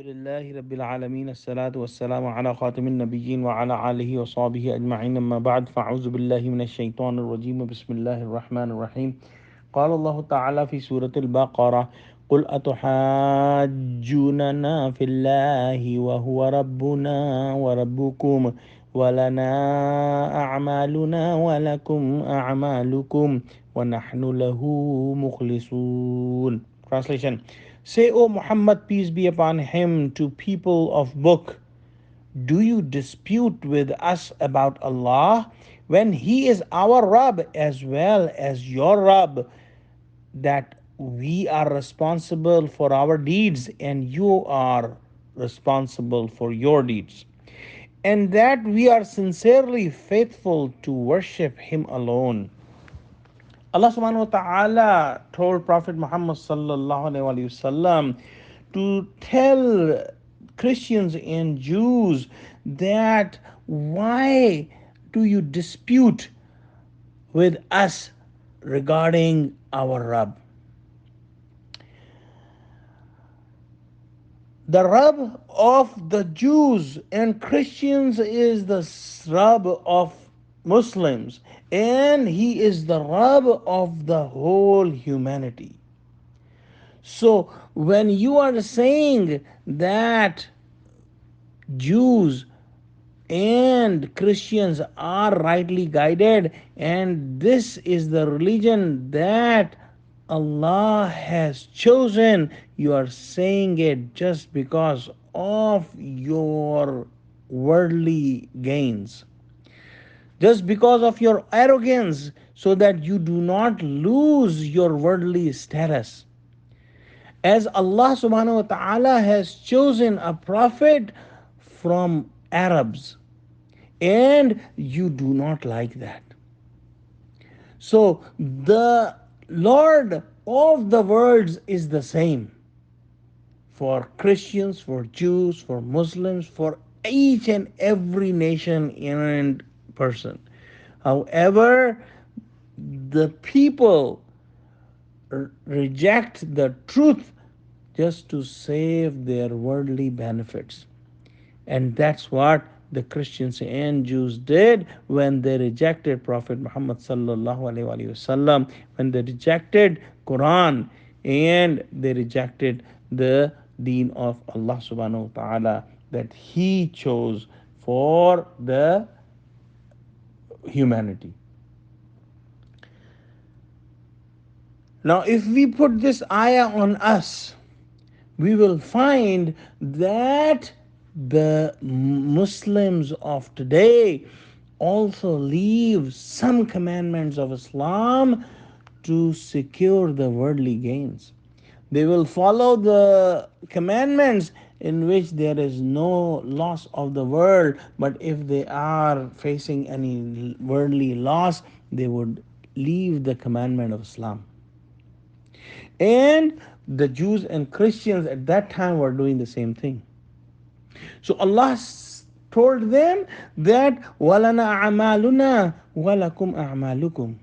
لله رب العالمين الصلاة والسلام على خاتم النبيين وعلى آله وصحبه أجمعين أما بعد فأعوذ بالله من الشيطان الرجيم بسم الله الرحمن الرحيم قال الله تعالى في سورة البقرة قل أتحاجوننا في الله وهو ربنا وربكم ولنا أعمالنا ولكم أعمالكم ونحن له مخلصون. Translation. Say, O Muhammad, peace be upon him, to people of book, do you dispute with us about Allah when He is our Rabb as well as your Rabb, that we are responsible for our deeds and you are responsible for your deeds, and that we are sincerely faithful to worship Him alone? Allah subhanahu wa ta'ala told Prophet Muhammad sallallahu alaihi wasallam to tell Christians and Jews that why do you dispute with us regarding our Rabb? The Rabb of the Jews and Christians is the Rabb of Muslims, and He is the Rabb of the whole humanity. So when you are saying that Jews and Christians are rightly guided, and this is the religion that Allah has chosen, you are saying it just because of your worldly gains, just because of your arrogance, so that you do not lose your worldly status. As Allah subhanahu wa ta'ala has chosen a prophet from Arabs, and you do not like that. So the Lord of the worlds is the same for Christians, for Jews, for Muslims, for each and every nation and person. However, the people reject the truth just to save their worldly benefits. And that's what the Christians and Jews did when they rejected Prophet Muhammad sallallahu alaihi wasallam, when they rejected Quran and they rejected the deen of Allah subhanahu wa ta'ala that He chose for the humanity. Now, if we put this ayah on us, we will find that the Muslims of today also leave some commandments of Islam to secure the worldly gains. They will follow the commandments in which there is no loss of the world, but if they are facing any worldly loss, they would leave the commandment of Islam. And the Jews and Christians at that time were doing the same thing. So Allah told them that وَلَنَا أَعْمَالُنَا وَلَكُمْ أَعْمَالُكُمْ,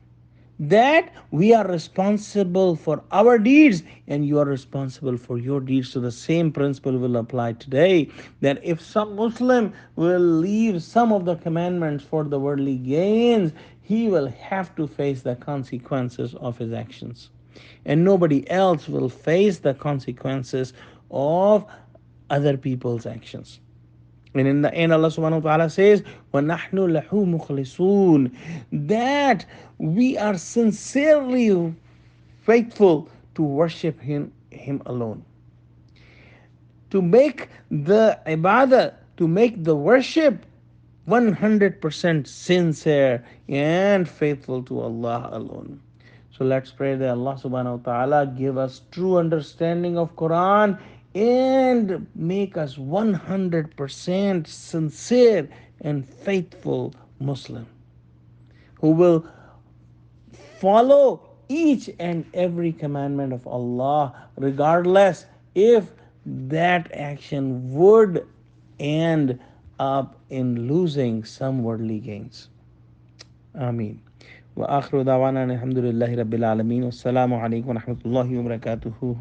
that we are responsible for our deeds and you are responsible for your deeds. So the same principle will apply today, that if some Muslim will leave some of the commandments for the worldly gains, he will have to face the consequences of his actions, and nobody else will face the consequences of other people's actions. And in the end, Allah subhanahu wa ta'ala says, وَنَحْنُ لَهُ مُخْلِصُونَ, that we are sincerely faithful to worship Him alone. To make the ibadah, to make the worship 100% sincere and faithful to Allah alone. So let's pray that Allah subhanahu wa ta'ala give us true understanding of Quran and make us 100% sincere and faithful Muslim who will follow each and every commandment of Allah, regardless if that action would end up in losing some worldly gains. Ameen. وآخر دعوانا الحمد لله رب العالمين والسلام عليكم ورحمة الله وبركاته.